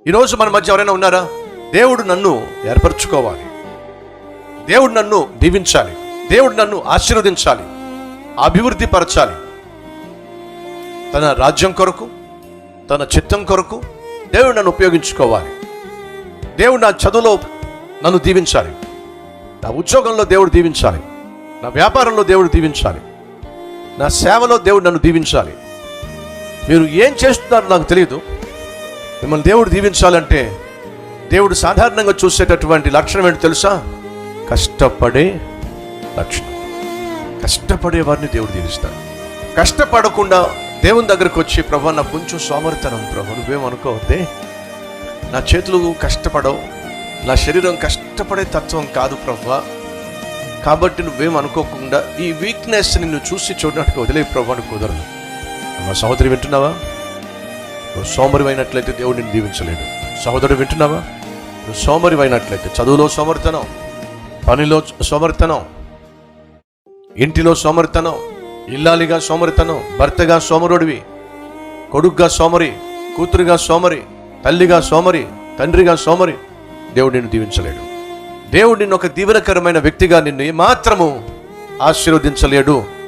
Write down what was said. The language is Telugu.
ఈరోజు మన మధ్య ఎవరైనా ఉన్నారా? దేవుడు నన్ను ఏర్పరచుకోవాలి, దేవుడు నన్ను దీవించాలి, దేవుడు నన్ను ఆశీర్వదించాలి, అభివృద్ధి పరచాలి, తన రాజ్యం కొరకు, తన చిత్తం కొరకు దేవుడు నన్ను ఉపయోగించుకోవాలి. దేవుడు నా చదువులో నన్ను దీవించాలి, నా ఉద్యోగంలో దేవుడు దీవించాలి, నా వ్యాపారంలో దేవుడు దీవించాలి, నా సేవలో దేవుడు నన్ను దీవించాలి. మీరు ఏం చేస్తున్నారో నాకు తెలియదు. మిమ్మల్ని దేవుడు దీవించాలంటే దేవుడు సాధారణంగా చూసేటటువంటి లక్షణం ఏంటో తెలుసా? కష్టపడే లక్షణం. కష్టపడే వారిని దేవుడు దీవిస్తాడు. కష్టపడకుండా దేవుని దగ్గరకు వచ్చి, ప్రభా నాకు కొంచెం సోమరితనం, ప్రభు నువ్వేమనుకోవద్దే, నా చేతులు కష్టపడవు, నా శరీరం కష్టపడే తత్వం కాదు ప్రభా, కాబట్టి నువ్వేమనుకోకుండా ఈ వీక్నెస్ నిన్ను చూసి చూడడానికి వదిలే ప్రభాని కుదరదు. మా సహోదరి వింటున్నావా? నువ్వు సోమరి అయినట్లయితే దేవుడు నిన్ను దీవించలేడు. సహోదరుడు వింటున్నావా? నువ్వు సోమరి అయినట్లయితే, చదువులో సోమరితనం, పనిలో సోమరితనం, ఇంటిలో సోమరితనం, ఇల్లాలిగా సోమరితనం, భర్తగా సోమరుడివి, కొడుకుగా సోమరి, కూతురుగా సోమరి, తల్లిగా సోమరి, తండ్రిగా సోమరి, దేవుడు నిన్ను దీవించలేడు. దేవుడు నిన్ను ఒక దీవెనకరమైన వ్యక్తిగా నిన్ను ఏమాత్రము ఆశీర్వదించలేడు.